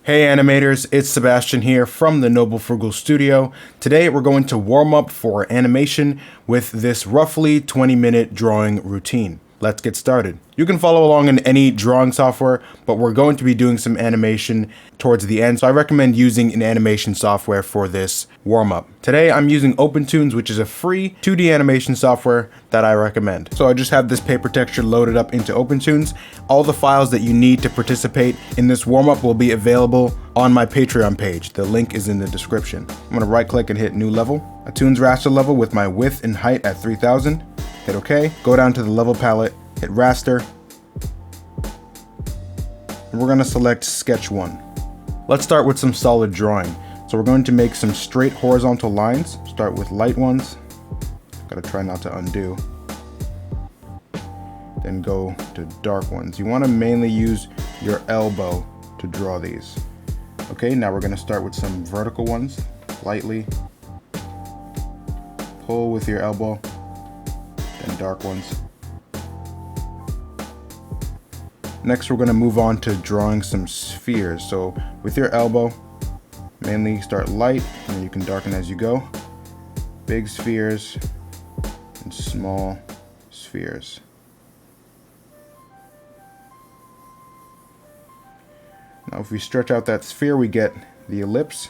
Hey animators, it's Sebastian here from the Noble Frugal Studio. Today we're going to warm up for animation with this roughly 20-minute drawing routine. Let's get started. You can follow along in any drawing software, but we're going to be doing some animation towards the end, so I recommend using an animation software for this warm-up. Today I'm using OpenToonz, which is a free 2D animation software that I recommend. So I just have this paper texture loaded up into OpenToonz. All the files that you need to participate in this warm-up will be available on my Patreon page. The link is in the description. I'm going to right-click and hit New Level. A Toonz raster level with my width and height at 3000. Hit OK. Go down to the level palette, hit Raster, and we're going to select Sketch 1. Let's start with some solid drawing. So we're going to make some straight horizontal lines. Start with light ones. Gotta try not to undo. Then go to dark ones. You want to mainly use your elbow to draw these. Okay, now we're going to start with some vertical ones. Lightly pull with your elbow. Then dark ones. Next, we're going to move on to drawing some spheres. So with your elbow, mainly start light, and then you can darken as you go. Big spheres and small spheres. Now if we stretch out that sphere, we get the ellipse.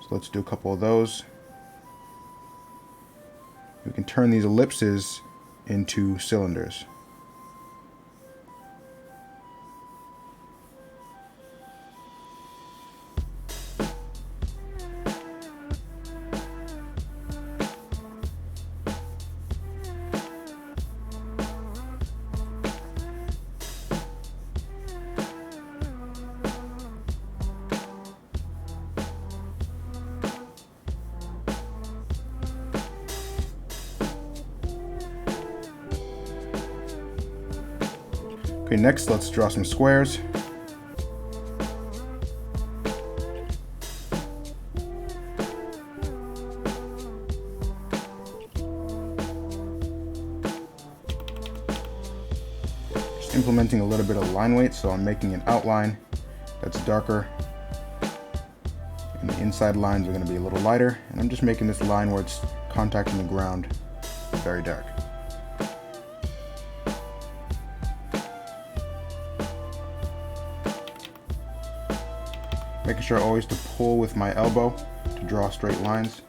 So let's do a couple of those. We can turn these ellipses into cylinders. Okay, next let's draw some squares. Just implementing a little bit of line weight, so I'm making an outline that's darker. And the inside lines are going to be a little lighter. And I'm just making this line where it's contacting the ground very dark. Making sure always to pull with my elbow to draw straight lines.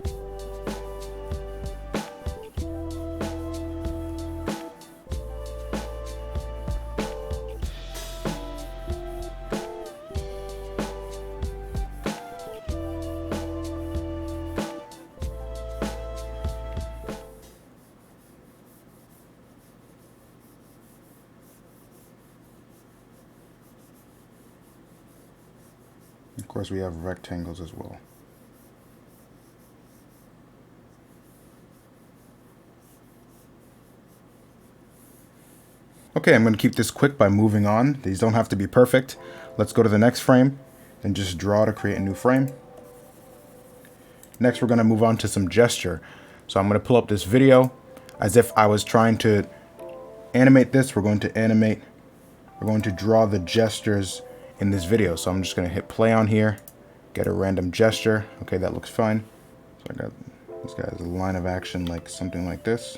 Of course, we have rectangles as well. Okay, I'm going to keep this quick by moving on. These don't have to be perfect. Let's go to the next frame and just draw to create a new frame. Next, we're going to move on to some gesture. So I'm going to pull up this video as if I was trying to animate this. We're going to draw the gestures in this video. So I'm just going to hit play on here, get a random gesture. Okay, that looks fine. So I got this guy has a line of action like something like this.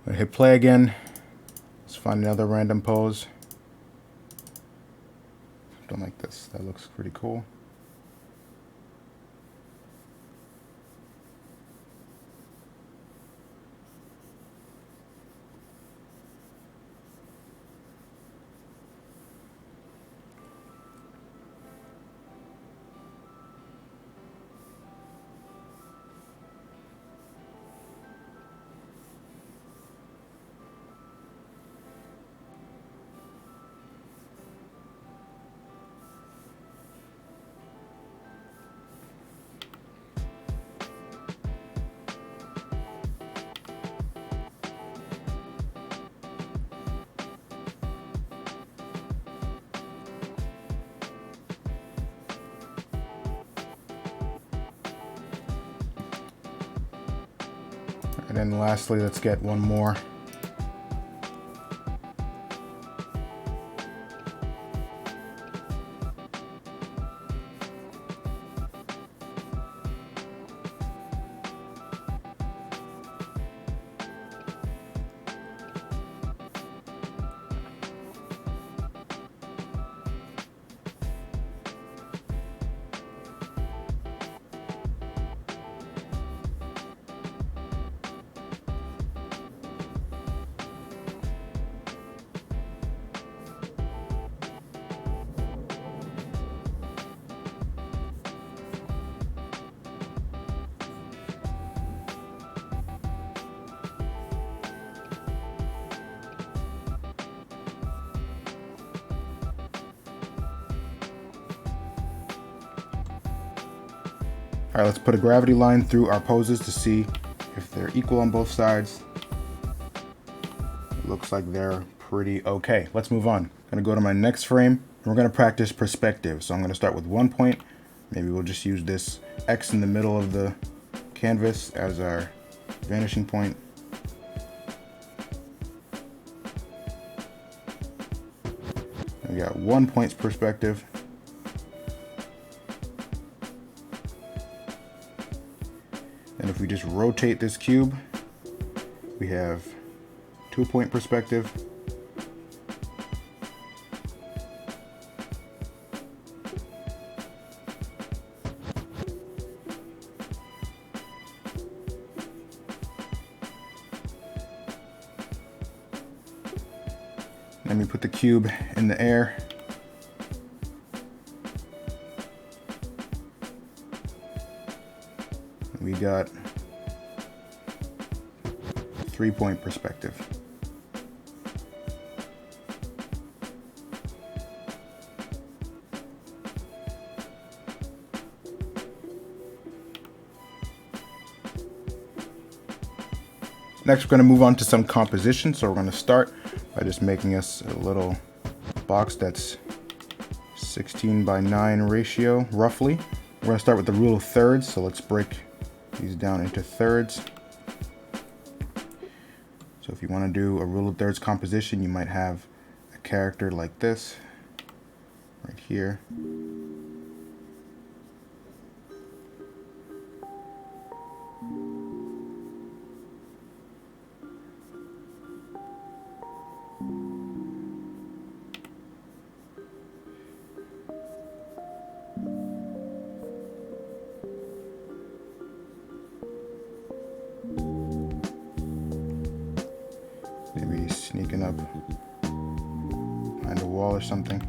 I'm gonna hit play again. Let's find another random pose. Something like this. That looks pretty cool. And then lastly, let's get one more. All right, let's put a gravity line through our poses to see if they're equal on both sides. It looks like they're pretty okay. Let's move on. I'm gonna go to my next frame and we're gonna practice perspective. So I'm gonna start with 1 point. Maybe we'll just use this X in the middle of the canvas as our vanishing point. We got 1 point's perspective. And if we just rotate this cube, we have 2 point perspective. Then we put the cube in the air. We got 3 point perspective. Next, we're going to move on to some composition. So we're going to start by just making us a little box that's 16 by 9 ratio, roughly. We're going to start with the rule of thirds. So let's break these down into thirds. So if you want to do a rule of thirds composition, you might have a character like this right here. Maybe sneaking up behind a wall or something.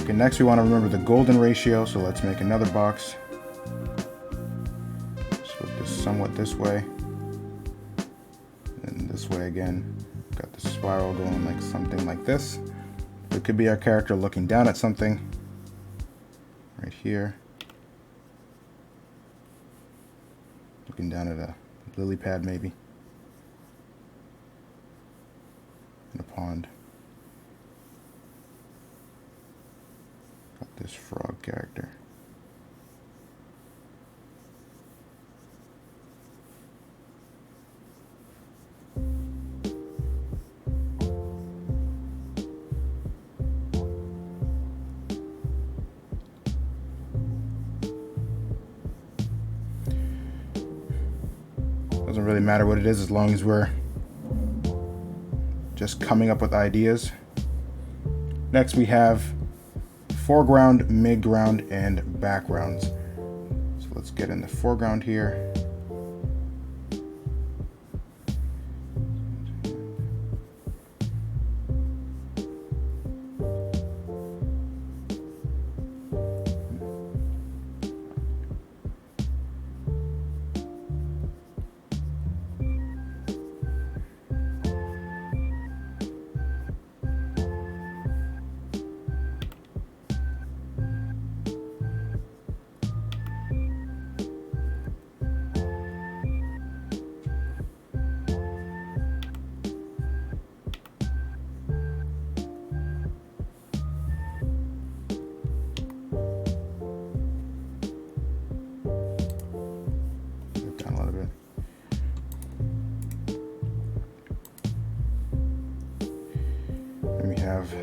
Okay, next we want to remember the golden ratio, so let's make another box. Flip this somewhat this way, and this way again. Got the spiral going like something like this. It could be our character looking down at something right here. Looking down at a lily pad maybe. In a pond. Got this frog character. Doesn't really matter what it is as long as we're just coming up with ideas. Next we have foreground, midground, and backgrounds. So let's get in the foreground here.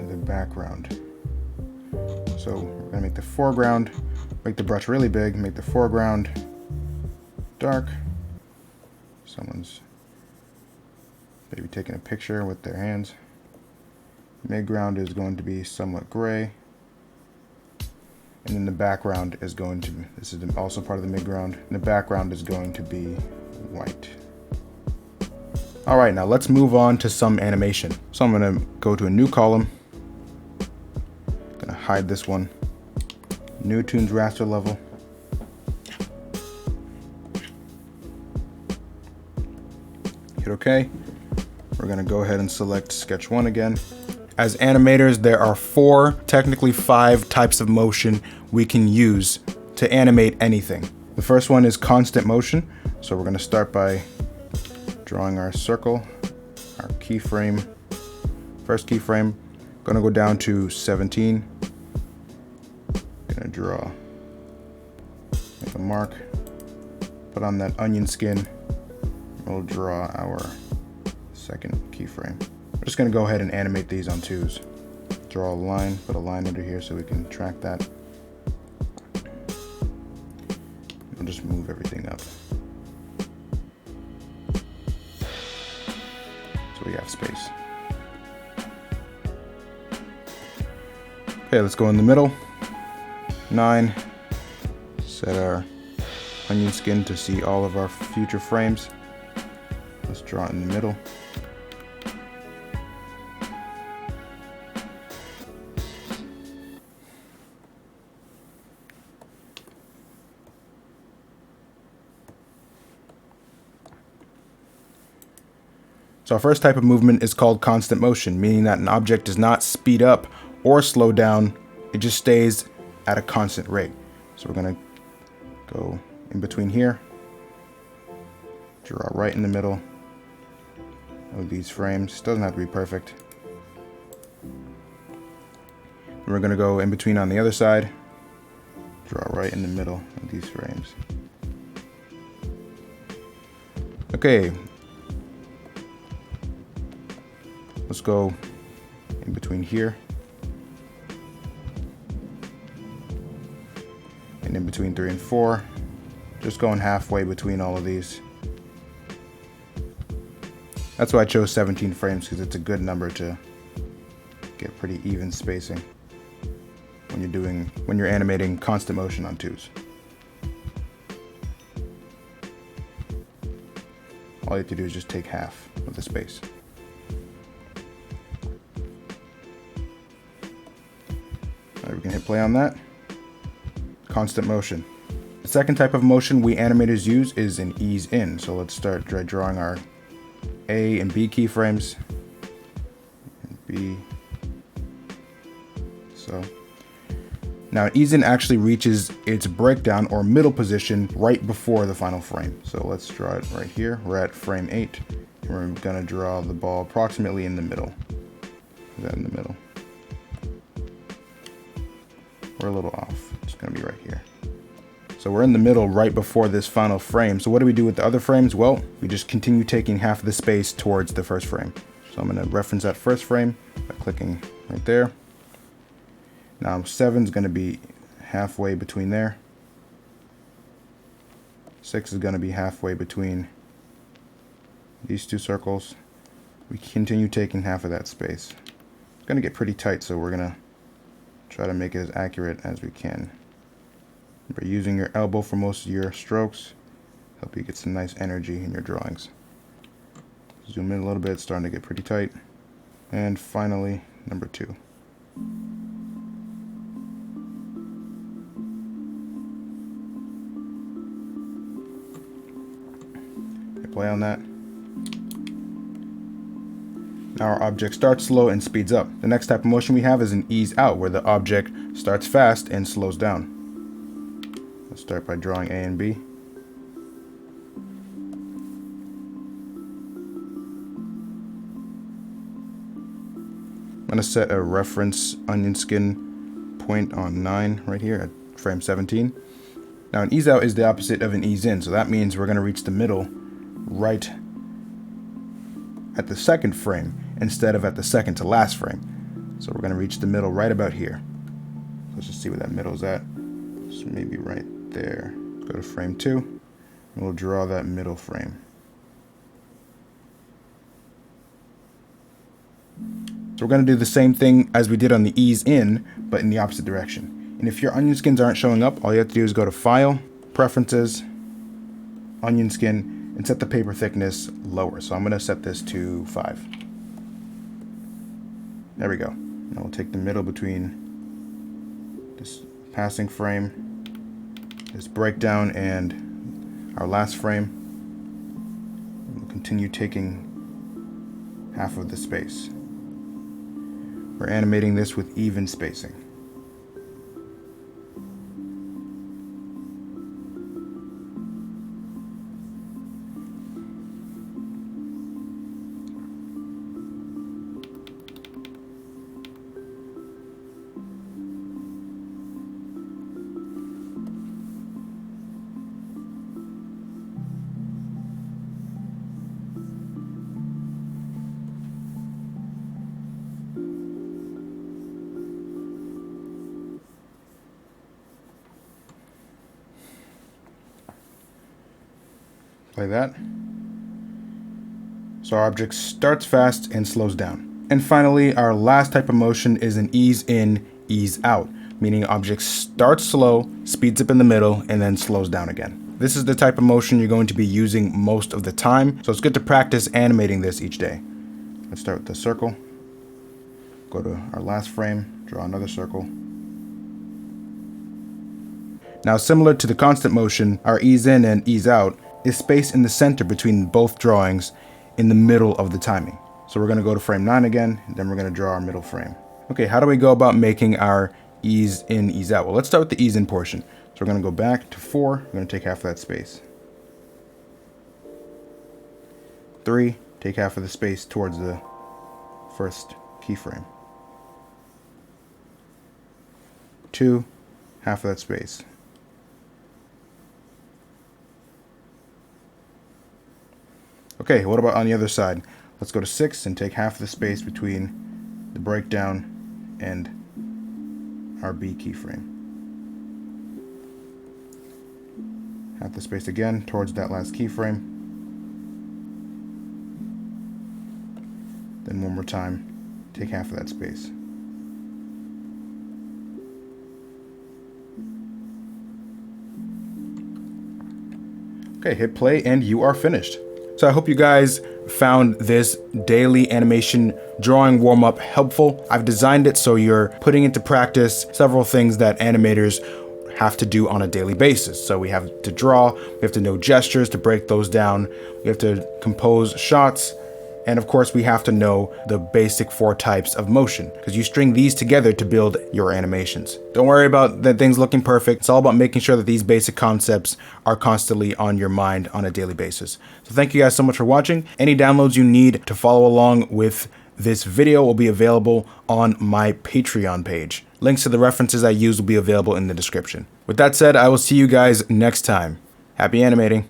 The background. So we're gonna make the foreground, make the brush really big, make the foreground dark. Someone's maybe taking a picture with their hands. Midground is going to be somewhat gray. And then the background is going to, this is also part of the midground, and the background is going to be white. Alright, now let's move on to some animation. So I'm going to go to a new column. I'm going to hide this one. New Toons raster level. Hit OK. We're going to go ahead and select Sketch 1 again. As animators, there are technically five types of motion we can use to animate anything. The first one is constant motion. So we're going to start by drawing our circle, our keyframe, first keyframe. Gonna go down to 17. Gonna draw, make a mark, put on that onion skin. We'll draw our second keyframe. We're just gonna go ahead and animate these on twos. Draw a line, put a line under here so we can track that. We'll just move everything up. So we have space. Okay, let's go in the middle. 9. Set our onion skin to see all of our future frames. Let's draw it in the middle. So our first type of movement is called constant motion, meaning that an object does not speed up or slow down. It just stays at a constant rate. So we're going to go in between here, draw right in the middle of these frames. Doesn't have to be perfect. And we're going to go in between on the other side, draw right in the middle of these frames. Okay. Let's go in between here and in between 3 and 4. Just going halfway between all of these. That's why I chose 17 frames, because it's a good number to get pretty even spacing when you're animating constant motion on twos. All you have to do is just take half of the space. We can hit play on that. Constant motion. The second type of motion we animators use is an ease in. So let's start drawing our A and B keyframes. And B so. Now ease in actually reaches its breakdown or middle position right before the final frame. So let's draw it right here. We're at frame 8. And we're gonna draw the ball approximately in the middle. Is that in the middle? We're a little off. It's gonna be right here. So we're in the middle right before this final frame. So what do we do with the other frames? Well, we just continue taking half of the space towards the first frame. So I'm gonna reference that first frame by clicking right there. Now 7 is gonna be halfway between there. 6 is gonna be halfway between these two circles. We continue taking half of that space. It's gonna get pretty tight, so we're gonna try to make it as accurate as we can. Remember, using your elbow for most of your strokes help you get some nice energy in your drawings. Zoom in a little bit, it's starting to get pretty tight. And finally, number 2. Hit play on that. Now our object starts slow and speeds up. The next type of motion we have is an ease out, where the object starts fast and slows down. Let's start by drawing A and B. I'm going to set a reference onion skin point on 9 right here at frame 17. Now an ease out is the opposite of an ease in, so that means we're going to reach the middle right at the second frame instead of at the second to last frame. So we're going to reach the middle right about here. Let's just see where that middle is at. So maybe right there. Go to frame 2 and we'll draw that middle frame. So we're going to do the same thing as we did on the ease in, but in the opposite direction. And if your onion skins aren't showing up, all you have to do is go to File, Preferences, Onion Skin, and set the paper thickness lower. So I'm going to set this to 5. There we go. Now we'll take the middle between this passing frame, this breakdown, and our last frame. We'll continue taking half of the space. We're animating this with even spacing. Play that. So our object starts fast and slows down. And finally, our last type of motion is an ease in, ease out, meaning object starts slow, speeds up in the middle, and then slows down again. This is the type of motion you're going to be using most of the time, so it's good to practice animating this each day. Let's start with the circle. Go to our last frame, draw another circle. Now, similar to the constant motion, our ease in and ease out is spaced in the center between both drawings in the middle of the timing. So we're going to go to frame 9 again, and then we're going to draw our middle frame. Okay, how do we go about making our ease in, ease out? Well, let's start with the ease in portion. So we're going to go back to 4. We're going to take half of that space. 3, take half of the space towards the first keyframe. 2, half of that space. Okay, what about on the other side? Let's go to 6 and take half of the space between the breakdown and our B keyframe. Half the space again towards that last keyframe. Then one more time, take half of that space. Okay, hit play and you are finished. So I hope you guys found this daily animation drawing warm-up helpful. I've designed it so you're putting into practice several things that animators have to do on a daily basis. So we have to draw, we have to know gestures to break those down, we have to compose shots, And of course, we have to know the basic 4 types of motion, because you string these together to build your animations. Don't worry about the things looking perfect. It's all about making sure that these basic concepts are constantly on your mind on a daily basis. So thank you guys so much for watching. Any downloads you need to follow along with this video will be available on my Patreon page. Links to the references I use will be available in the description. With that said, I will see you guys next time. Happy animating.